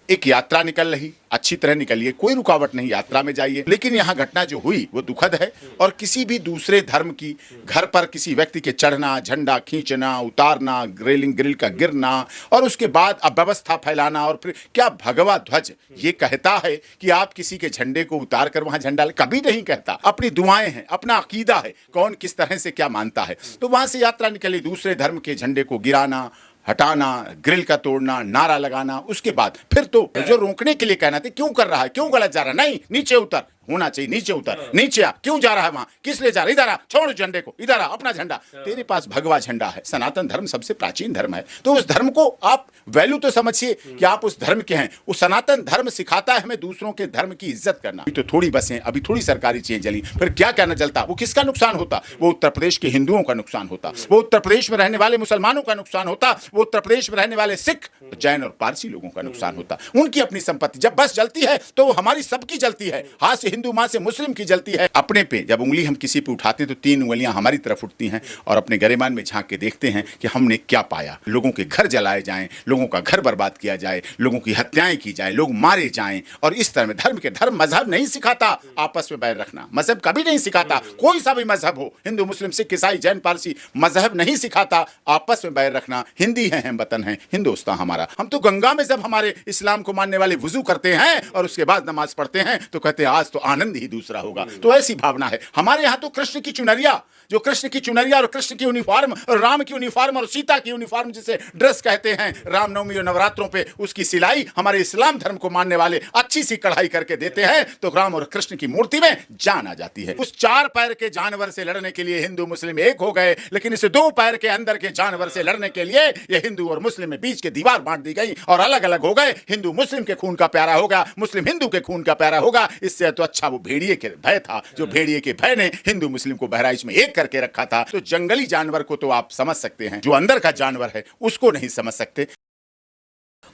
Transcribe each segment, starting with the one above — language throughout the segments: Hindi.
एक यात्रा निकल रही, अच्छी तरह निकलिए, कोई रुकावट नहीं, यात्रा में जाइए। लेकिन यहाँ घटना जो हुई वो दुखद है और किसी भी दूसरे धर्म की घर पर किसी व्यक्ति के चढ़ना, झंडा खींचना, उतारना, रेलिंग ग्रिल का गिरना और उसके बाद अव्यवस्था फैलाना और फिर क्या भगवा ध्वज ये कहता है कि आप किसी के झंडे को उतार कर वहां झंडा, कभी नहीं कहता। अपनी दुआएं हैं, अपना अकीदा है, कौन किस तरह से क्या मानता है। तो वहां से यात्रा निकली, दूसरे धर्म के झंडे को गिराना, हटाना, ग्रिल का तोड़ना, नारा लगाना, उसके बाद फिर तो जो रोकने के लिए कहना था, क्यों कर रहा है, क्यों गलत जा रहा है, नहीं नीचे उतर, होना चाहिए नीचे उतर, नीचे आ, क्यों जा रहा है वहां, किस लिए जा रहा है, इधर आ, छोड़ झंडे को, इधर आ, अपना झंडा, तेरे पास भगवा झंडा है। सनातन धर्म सबसे प्राचीन धर्म है, तो उस धर्म को आप वैल्यू तो समझिए कि आप उस धर्म के हैं। वो सनातन धर्म सिखाता है हमें दूसरों के धर्म की इज्जत करना। तो थोड़ी बसें, अभी थोड़ी सरकारी चीजें जली, फिर क्या कहना जलता, वो किसका नुकसान होता, वो उत्तर प्रदेश के हिंदुओं का नुकसान होता, वो उत्तर प्रदेश में रहने वाले मुसलमानों का नुकसान होता, वो उत्तर प्रदेश में रहने वाले सिख, जैन और पारसी लोगों का नुकसान होता, उनकी अपनी संपत्ति। जब बस जलती है तो हमारी सबकी जलती है, हाथ से हिंदू, मां से मुस्लिम की जलती है। अपने पे जब उंगली हम किसी पे उठाते हैं तो 3 उंगलियां हमारी तरफ उठती हैं और अपने गरिमान में झांक के देखते हैं कि हमने क्या पाया। लोगों के घर जलाए जाएं, लोगों का घर बर्बाद किया जाए, लोगों की हत्याएं की जाए, लोग मारे जाएं और इस तरह में धर्म मजहब नहीं सिखाता आपस में बैर रखना, मजहब कभी नहीं सिखाता, कोई सा भी मजहब हो, हिंदू मुस्लिम सिख ईसाई जैन पारसी, मजहब नहीं सिखाता आपस में बैर रखना। हिंदी है, हम वतन है, हिंदुस्तान हमारा। हम तो गंगा में जब हमारे इस्लाम को मानने वाले वुजू करते हैं और उसके बाद नमाज पढ़ते हैं तो कहते हैं आज तो आनंद ही दूसरा होगा। तो ऐसी भावना है हमारे यहाँ। तो कृष्ण की चुनरिया, जो कृष्ण की चुनरिया और कृष्ण की यूनिफॉर्म और राम की यूनिफॉर्म और सीता की यूनिफॉर्म जिसे ड्रेस कहते हैं, रामनवमी और नवरात्रों पे उसकी सिलाई हमारे इस्लाम धर्म को मानने वाले अच्छी सी कढ़ाई करके देते हैं, तो राम और कृष्ण की मूर्ति में जान आ जाती है। उस 4 पैर के जानवर से लड़ने के लिए हिंदू मुस्लिम एक हो गए, लेकिन इस 2 पैर के अंदर के जानवर से लड़ने के लिए ये हिंदू और मुस्लिम में बीच के दीवार बांट दी गई और अलग अलग हो गए। हिंदू मुस्लिम के खून का प्यारा होगा, मुस्लिम हिंदू के खून का प्यारा होगा। इससे तो अच्छा वो भेड़िए के भय था, जो भेड़िए के भय ने हिंदू मुस्लिम को बहराइच में एक करके रखा था। तो जंगली जानवर को तो आप समझ सकते हैं, जो अंदर का जानवर है उसको नहीं समझ सकते।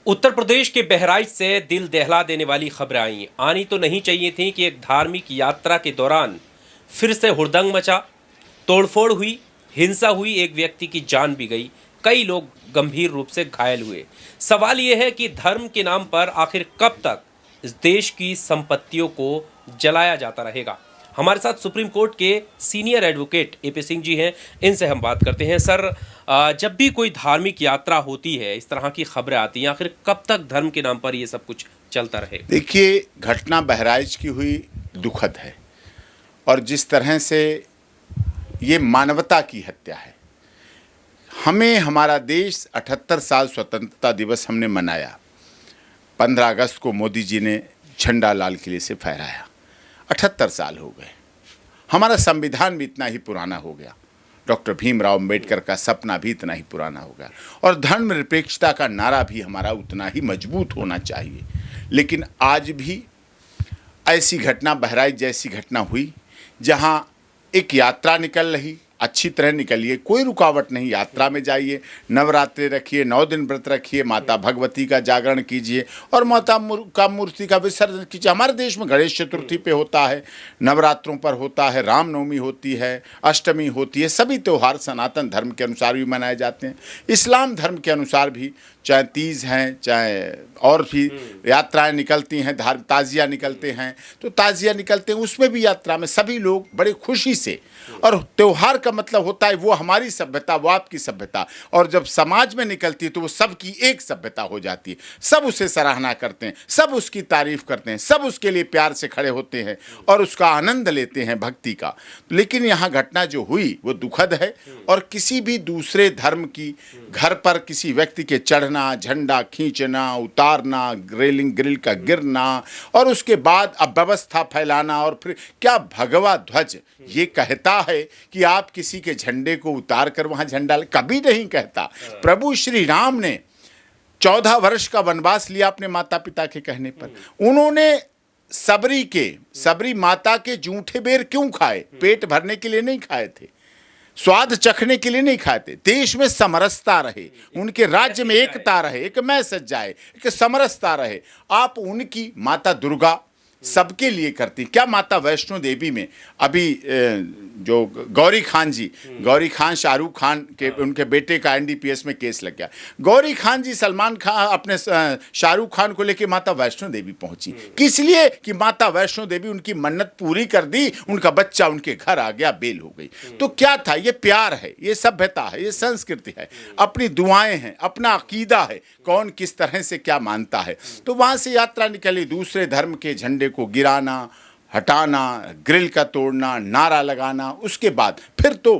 उत्तर प्रदेश के बहराइच से दिल दहला देने वाली खबरें आई। आनी तो नहीं चाहिए थी कि एक धार्मिक यात्रा के दौरान फिर से हुड़दंग मचा, तोड़फोड़ हुई, हिंसा हुई, एक व्यक्ति की जान भी गई, कई लोग गंभीर रूप से घायल हुए। सवाल यह है कि धर्म के नाम पर आखिर कब तक इस देश की संपत्तियों को जलाया जाता रहेगा। हमारे साथ सुप्रीम कोर्ट के senior advocate AP Singh ji हैं, इनसे हम बात करते हैं। सर, जब भी कोई धार्मिक यात्रा होती है, इस तरह की खबरें आती हैं, आखिर कब तक धर्म के नाम पर ये सब कुछ चलता रहेगा? देखिए, घटना बहराइच की हुई दुखद है और जिस तरह से ये मानवता की हत्या है। हमें हमारा देश 78 साल स्वतंत्रता दिवस हमने मनाया, 15 अगस्त को मोदी जी ने झंडा लाल किले से फहराया, 78 साल हो गए। हमारा संविधान भी इतना ही पुराना हो गया, डॉक्टर भीमराव अंबेडकर का सपना भी इतना ही पुराना हो गया और धर्मनिरपेक्षता का नारा भी हमारा उतना ही मजबूत होना चाहिए। लेकिन आज भी ऐसी घटना, बहराइच जैसी घटना हुई, जहां एक यात्रा निकल रही, अच्छी तरह निकलिए, कोई रुकावट नहीं, यात्रा में जाइए, नवरात्रि रखिए, 9 दिन व्रत रखिए, माता भगवती का जागरण कीजिए और माता का मूर्ति का विसर्जन कीजिए। हमारे देश में गणेश चतुर्थी पे होता है, नवरात्रों पर होता है, रामनवमी होती है, अष्टमी होती है, सभी त्यौहार सनातन धर्म के अनुसार भी मनाए जाते हैं। इस्लाम धर्म के अनुसार भी चाहे तीज हैं, चाहे और भी यात्राएं निकलती हैं, ताजिया निकलते हैं, तो ताजिया निकलते हैं, उसमें भी यात्रा में सभी लोग बड़े खुशी से, और त्यौहार का मतलब होता है वो हमारी सभ्यता, वो आपकी सभ्यता, और जब समाज में निकलती है तो वो सबकी एक सभ्यता हो जाती है। सब उसे सराहना करते हैं, सब उसकी तारीफ करते हैं, सब उसके लिए प्यार से खड़े होते हैं और उसका आनंद लेते हैं भक्ति का। लेकिन यहाँ घटना जो हुई वो दुखद है और किसी भी दूसरे धर्म की घर पर किसी व्यक्ति के चढ़ना, झंडा खींचना, उतारना, रेलिंग ग्रिल का गिरना और उसके बाद अव्यवस्था फैलाना और फिर क्या भगवा ध्वज ये कहता है कि आप किसी के झंडे को उतार कर वहां झंडा, कभी नहीं कहता। प्रभु श्री राम ने 14 वर्ष का वनवास लिया अपने माता पिता के कहने पर। उन्होंने सबरी माता के जूठे बेर क्यों खाए? पेट भरने के लिए नहीं खाए थे, स्वाद चखने के लिए नहीं खाए थे। देश में समरसता रहे, उनके राज्य में एकता रहे, एक मैसेज जाए, एक समरसता रहे। आप उनकी माता दुर्गा, सबके लिए करती। क्या माता वैष्णो देवी में अभी जो गौरी खान शाहरुख खान के उनके बेटे का एनडीपीएस में केस लग गया। गौरी खान जी सलमान खान अपने शाहरुख खान को लेके माता वैष्णो देवी पहुंची, किस लिए कि माता वैष्णो देवी उनकी मन्नत पूरी कर दी, उनका बच्चा उनके घर आ गया, बेल हो गई। तो क्या था, ये प्यार है, ये सभ्यता है, ये संस्कृति है, अपनी दुआएं हैं, अपना अकीदा है, कौन किस तरह से क्या मानता है। तो वहां से यात्रा निकली, दूसरे धर्म के झंडे को गिराना, हटाना, ग्रिल का तोड़ना, नारा लगाना, उसके बाद फिर तो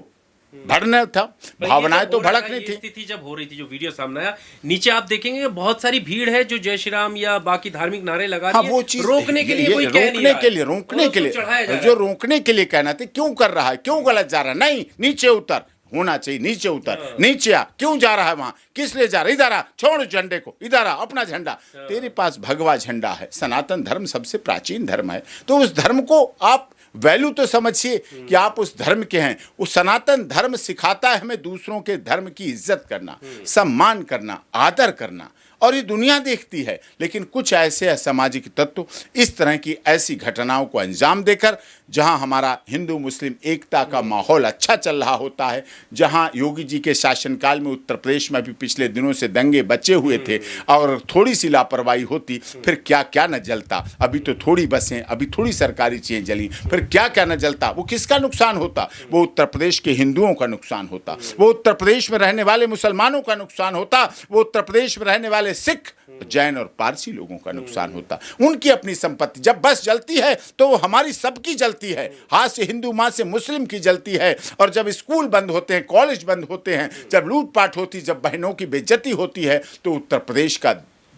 भड़ना था, भावनाएं तो भड़कनी थी। स्थिति जब हो रही थी, जो वीडियो सामने आया, नीचे आप देखेंगे बहुत सारी भीड़ है जो जय श्री राम या बाकी धार्मिक नारे लगा रही है। वो चीज रोकने के लिए कोई कह नहीं रहा है। रोकने के लिए जो रोकने के लिए कहना था, क्यों कर रहा है, क्यों गलत जा रहा है, नहीं नीचे उतर, होना चाहिए नीचे उतर, नीचे आ, क्यों जा रहा है वहां, किस लिए जा रहा है, इधर आ, छोड़ झंडे को, इधर आ, अपना झंडा, तेरे पास भगवा झंडा है। सनातन धर्म सबसे प्राचीन धर्म है, तो उस धर्म को आप वैल्यू तो समझिए कि आप उस धर्म के हैं। उस सनातन धर्म सिखाता है हमें दूसरों के धर्म की इज्जत करना, सम्मान करना, आदर करना, और ये दुनिया देखती है। लेकिन कुछ ऐसे असामाजिक तत्व इस तरह की ऐसी घटनाओं को अंजाम देकर, जहां हमारा हिंदू मुस्लिम एकता का माहौल अच्छा चल रहा होता है, जहां योगी जी के शासनकाल में उत्तर प्रदेश में भी पिछले दिनों से दंगे बचे हुए थे, और थोड़ी सी लापरवाही होती फिर क्या क्या न जलता। अभी तो थोड़ी बसें, अभी थोड़ी सरकारी चीजें जली, फिर क्या क्या न जलता। वो किसका नुकसान होता? वो उत्तर प्रदेश के हिंदुओं का नुकसान होता, वो उत्तर प्रदेश में रहने वाले मुसलमानों का नुकसान होता, वो उत्तर प्रदेश में रहने वाले सिख, जैन और पारसी लोगों का नुकसान होता। उनकी अपनी संपत्ति, जब बस जलती है तो वो हमारी सबकी जलती है, हाथ से हिंदू, मां से मुस्लिम की जलती है। और जब स्कूल बंद होते हैं, कॉलेज बंद होते हैं, जब लूटपाट होती, जब बहनों की बेइज्जती होती है, तो उत्तर प्रदेश का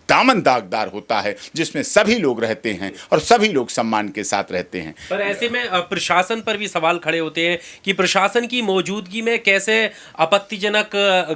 दामन दागदार होता है, जिसमें सभी लोग रहते हैं और सभी लोग सम्मान के साथ रहते हैं। पर ऐसे में प्रशासन पर भी सवाल खड़े होते हैं कि प्रशासन की मौजूदगी में कैसे आपत्तिजनक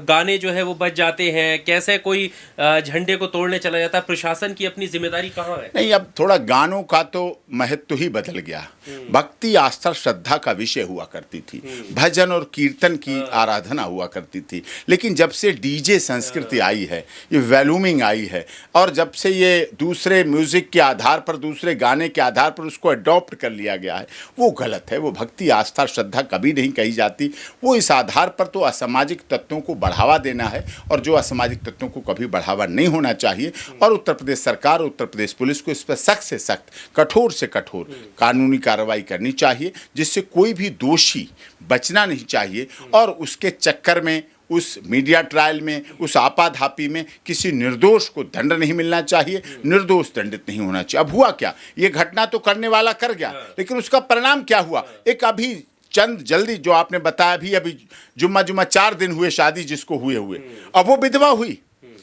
गाने जो है वो बज जाते हैं, कैसे कोई झंडे को तोड़ने चला जाता है। प्रशासन की अपनी जिम्मेदारी कहाँ है? नहीं, अब थोड़ा गानों का तो महत्व ही बदल गया। भक्ति, आस्था, श्रद्धा का विषय हुआ करती थी, भजन और कीर्तन की आराधना हुआ करती थी। लेकिन जब से डीजे संस्कृति आई है, ये वैल्यूमिंग आई है, और जब से ये दूसरे म्यूजिक के आधार पर, दूसरे गाने के आधार पर उसको अडॉप्ट कर लिया गया है, वो गलत है। वो भक्ति, आस्था, श्रद्धा कभी नहीं कही जाती। वो इस आधार पर तो असामाजिक तत्वों को बढ़ावा देना है, और जो असामाजिक तत्वों को कभी बढ़ावा नहीं होना चाहिए। और उत्तर प्रदेश सरकार, उत्तर प्रदेश पुलिस को इस पर सख्त से सख्त, कठोर से कठोर कानूनी कार्रवाई करनी चाहिए, जिससे कोई भी दोषी बचना नहीं चाहिए। और उसके चक्कर में, उस मीडिया ट्रायल में, उस आपाधापी में किसी निर्दोष को दंड नहीं मिलना चाहिए, निर्दोष दंडित नहीं होना चाहिए। अब हुआ क्या, ये घटना तो करने वाला कर गया, लेकिन उसका परिणाम क्या हुआ? एक अभी चंद जल्दी जो आपने बताया, अभी जुम्मा 4 दिन हुए शादी जिसको हुए, अब वो विधवा हुई,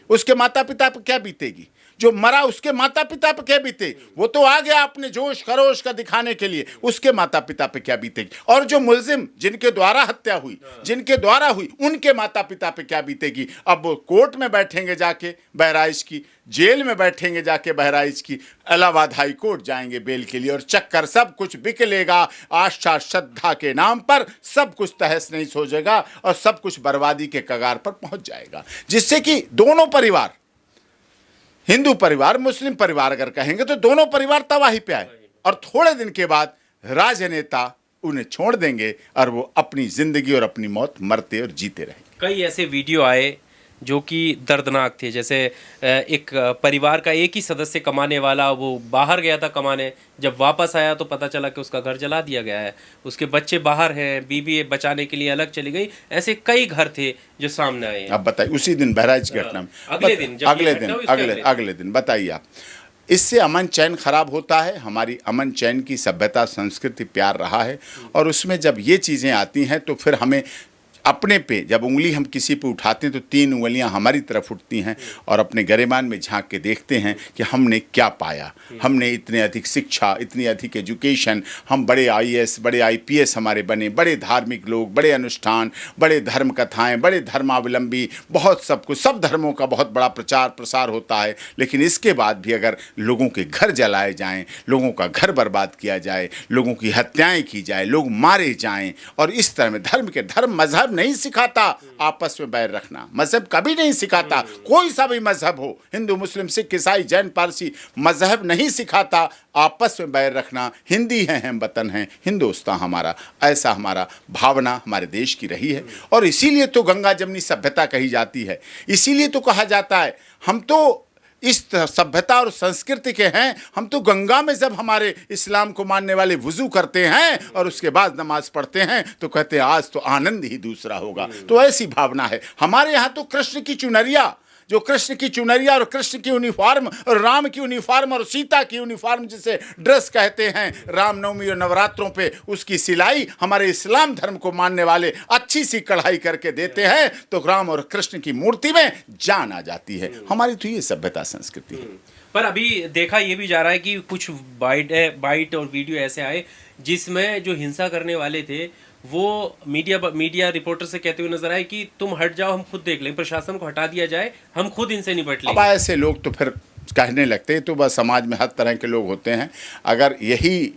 उसके माता पिता पर क्या बीतेगी? जो मरा उसके माता पिता पे क्या बीते? वो तो आ गया अपने जोश खरोश का दिखाने के लिए, उसके माता पिता पे क्या बीतेगी? और जो मुलजिम, जिनके द्वारा हत्या हुई, जिनके द्वारा हुई, उनके माता पिता पे क्या बीतेगी? अब वो कोर्ट में बैठेंगे जाके बहराइच की, जेल में बैठेंगे जाके बहराइच की, इलाहाबाद हाई कोर्ट जाएंगे बेल के लिए, और चक्कर सब कुछ बिक लेगा। आस्था श्रद्धा के नाम पर सब कुछ तहस नहस हो जाएगा, और सब कुछ बर्बादी के कगार पर पहुंच जाएगा, जिससे कि दोनों परिवार, हिंदू परिवार, मुस्लिम परिवार अगर कहेंगे तो दोनों परिवार तबाही पे आए, और थोड़े दिन के बाद राजनेता उन्हें छोड़ देंगे, और वो अपनी जिंदगी और अपनी मौत मरते और जीते रहेंगे। कई ऐसे वीडियो आए जो कि दर्दनाक थे, जैसे एक परिवार का एक ही सदस्य कमाने वाला, वो बाहर गया था कमाने, जब वापस आया तो पता चला कि उसका घर जला दिया गया है, उसके बच्चे बाहर हैं, बीबी बचाने के लिए अलग चली गई। ऐसे कई घर थे जो सामने आए। अब बताइए, उसी दिन बहराइच की घटना में अगले दिन बताइए आप, इससे अमन चैन खराब होता है। हमारी अमन चैन की सभ्यता, संस्कृति, प्यार रहा है, और उसमें जब ये चीज़ें आती हैं तो फिर हमें अपने पे, जब उंगली हम किसी पे उठाते हैं तो 3 उंगलियां हमारी तरफ उठती हैं, और अपने गरिमान में झांक के देखते हैं कि हमने क्या पाया। हमने इतने अधिक शिक्षा, इतनी अधिक एजुकेशन, हम बड़े IAS, बड़े IPS हमारे बने, बड़े धार्मिक लोग, बड़े अनुष्ठान, बड़े धर्म कथाएं, बड़े धर्मावलंबी, बहुत सब कुछ, सब धर्मों का बहुत बड़ा प्रचार प्रसार होता है। लेकिन इसके बाद भी अगर लोगों के घर जलाए जाएं, लोगों का घर बर्बाद किया जाए, लोगों की हत्याएँ की जाए, लोग मारे जाएँ, और इस तरह में धर्म मजहब नहीं सिखाता आपस में बैर रखना, मजहब कभी नहीं सिखाता, कोई सा भी मजहब हो, हिंदू मुस्लिम सिख ईसाई जैन पारसी, मजहब नहीं सिखाता आपस में बैर रखना। हिंदी हैं, हम वतन हैं, हिंदुस्तान हमारा, ऐसा हमारा भावना हमारे देश की रही है। और इसीलिए तो गंगा जमनी सभ्यता कही जाती है, इसीलिए तो कहा जाता है हम तो इस सभ्यता और संस्कृति के हैं। हम तो गंगा में जब हमारे इस्लाम को मानने वाले वुजू करते हैं और उसके बाद नमाज पढ़ते हैं तो कहते हैं आज तो आनंद ही दूसरा होगा। तो ऐसी भावना है हमारे यहाँ। तो कृष्ण की चुनरिया, जो कृष्ण की चुनरिया और कृष्ण की यूनिफॉर्म और राम की यूनिफॉर्म और सीता की यूनिफॉर्म जिसे ड्रेस कहते हैं रामनवमी और नवरात्रों पे, उसकी सिलाई हमारे इस्लाम धर्म को मानने वाले अच्छी सी कढ़ाई करके देते हैं तो राम और कृष्ण की मूर्ति में जान आ जाती है। हमारी तो ये सभ्यता संस्कृति है। पर अभी देखा ये भी जा रहा है कि कुछ बाइट और वीडियो ऐसे आए जिसमें जो हिंसा करने वाले थे वो मीडिया रिपोर्टर से कहते हुए नजर आए कि तुम हट जाओ, हम खुद देख लें, प्रशासन को हटा दिया जाए, हम खुद इनसे निपट लेंगे। अब ऐसे लोग तो फिर कहने लगते हैं, तो बस समाज में हर तरह के लोग होते हैं। अगर यही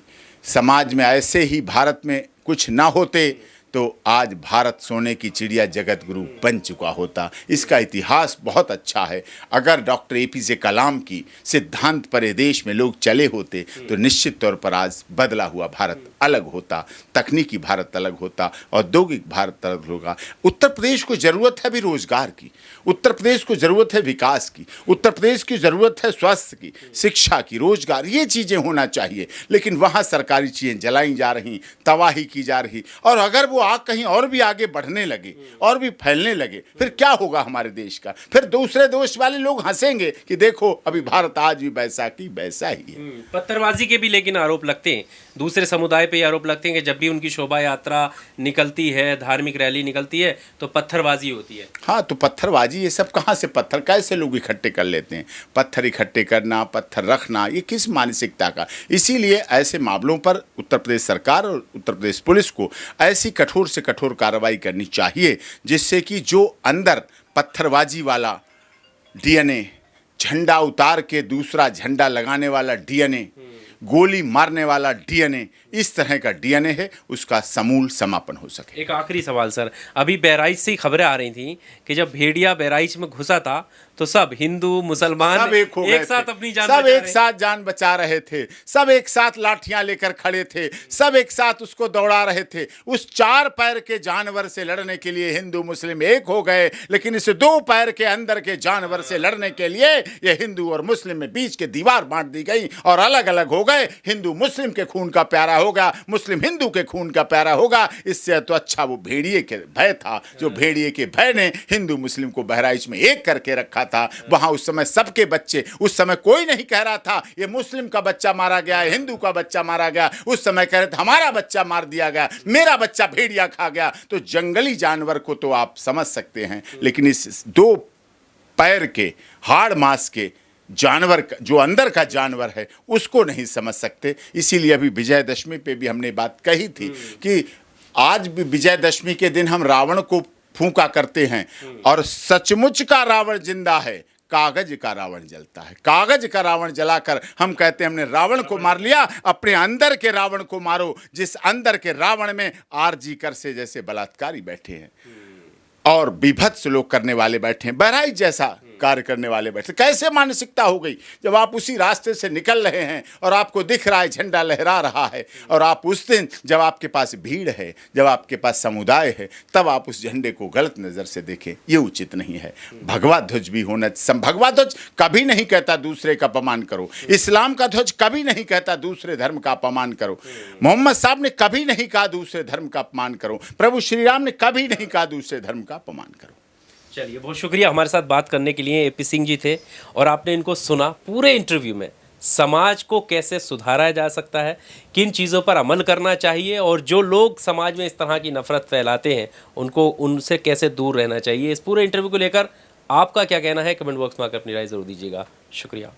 समाज में ऐसे ही भारत में कुछ ना होते तो आज भारत सोने की चिड़िया जगत गुरु बन चुका होता। इसका इतिहास बहुत अच्छा है। अगर डॉक्टर APJ कलाम की सिद्धांत पर ये देश में लोग चले होते तो निश्चित तौर पर आज बदला हुआ भारत अलग होता, तकनीकी भारत अलग होता, औद्योगिक भारत अलग होगा। उत्तर प्रदेश को ज़रूरत है भी रोजगार की, उत्तर प्रदेश को ज़रूरत है विकास की, उत्तर प्रदेश की ज़रूरत है स्वास्थ्य की, शिक्षा की, रोजगार, ये चीज़ें होना चाहिए। लेकिन वहाँ सरकारी चीज़ें जलाई जा रही, तबाही की जा रही। और अगर वो आग कहीं और भी आगे बढ़ने लगे और भी फैलने लगे फिर क्या होगा हमारे देश का? फिर दूसरे देश वाले लोग हंसेंगे कि देखो अभी भारत आज भी वैसा की वैसा ही है। पत्थरबाजी के भी लेकिन आरोप लगते हैं, दूसरे समुदाय पे आरोप लगते हैं कि जब भी उनकी शोभा यात्रा निकलती है, धार्मिक रैली निकलती है तो पत्थरबाजी होती है। हाँ, तो पत्थरबाजी ये सब कहाँ से, पत्थर कैसे लोग इकट्ठे कर लेते हैं? पत्थर इकट्ठे करना, पत्थर रखना, ये किस मानसिकता का? इसीलिए ऐसे मामलों पर उत्तर प्रदेश सरकार और उत्तर प्रदेश पुलिस को ऐसी कठोर से कठोर कार्रवाई करनी चाहिए जिससे कि जो अंदर पत्थरबाजी वाला DNA, झंडा उतार के दूसरा झंडा लगाने वाला DNA, गोली मारने वाला DNA, इस तरह का DNA है, उसका समूल समापन हो सके। एक आखिरी सवाल सर, अभी बहराइच से खबरें आ रही थी कि जब भेड़िया बहराइच में घुसा था तो सब हिंदू मुसलमान सब एक साथ अपनी जान सब बचा एक रहे। साथ जान बचा रहे थे, सब एक साथ लाठियां लेकर खड़े थे, सब एक साथ उसको दौड़ा रहे थे। उस 4 पैर के जानवर से लड़ने के लिए हिंदू मुस्लिम एक हो गए, लेकिन इस 2 पैर के अंदर के जानवर से लड़ने के लिए ये हिंदू और मुस्लिम में बीच के दीवार बांट दी गई और अलग अलग हो गए। हिंदू मुस्लिम के खून का प्यारा होगा, मुस्लिम हिंदू के खून का प्यारा होगा। इससे तो अच्छा वो भेड़िए के भय था, जो भेड़िए के भय ने हिंदू मुस्लिम को बहराइच में एक करके रखा था। वहां उस समय सबके बच्चे, उस समय कोई नहीं कह रहा था ये मुस्लिम का बच्चा मारा गया, हिंदू का बच्चा मारा गया। उस समय कह रहे थे हमारा बच्चा मार दिया गया, मेरा बच्चा भेड़िया खा गया। तो जंगली जानवर को तो आप समझ सकते हैं, लेकिन इस 2 पैर के हाड़ मांस के जानवर का, जो अंदर का जानवर है, उसको नहीं समझ सकते। इसीलिए अभी विजयदशमी पे भी हमने बात कही थी कि आज भी विजयदशमी के दिन हम रावण को फूंका करते हैं और सचमुच का रावण जिंदा है, कागज का रावण जलता है। कागज का रावण जलाकर हम कहते हैं हमने रावण को मार लिया। अपने अंदर के रावण को मारो, जिस अंदर के रावण में RG कर से जैसे बलात्कारी बैठे हैं और विभत्स लोग करने वाले बैठे हैं, बहराइच जैसा कार्य करने वाले बैठे। कैसे मानसिकता हो गई? जब आप उसी रास्ते से निकल रहे हैं और आपको दिख रहा है झंडा लहरा रहा है, और आप उस दिन जब आपके पास भीड़ है, जब आपके पास समुदाय है, तब आप उस झंडे को गलत नज़र से देखें, ये उचित नहीं है। भगवा ध्वज भी होना, भगवा ध्वज कभी नहीं कहता दूसरे का अपमान करो, इस्लाम का ध्वज कभी नहीं कहता दूसरे धर्म का अपमान करो, मोहम्मद साहब ने कभी नहीं कहा दूसरे धर्म का अपमान करो, प्रभु श्री राम ने कभी नहीं कहा दूसरे धर्म का अपमान करो। चलिए, बहुत शुक्रिया हमारे साथ बात करने के लिए। AP सिंह जी थे और आपने इनको सुना। पूरे इंटरव्यू में समाज को कैसे सुधारा जा सकता है, किन चीज़ों पर अमल करना चाहिए, और जो लोग समाज में इस तरह की नफरत फैलाते हैं उनको, उनसे कैसे दूर रहना चाहिए, इस पूरे इंटरव्यू को लेकर आपका क्या कहना है, कमेंट बॉक्स में आकर अपनी राय ज़रूर दीजिएगा। शुक्रिया।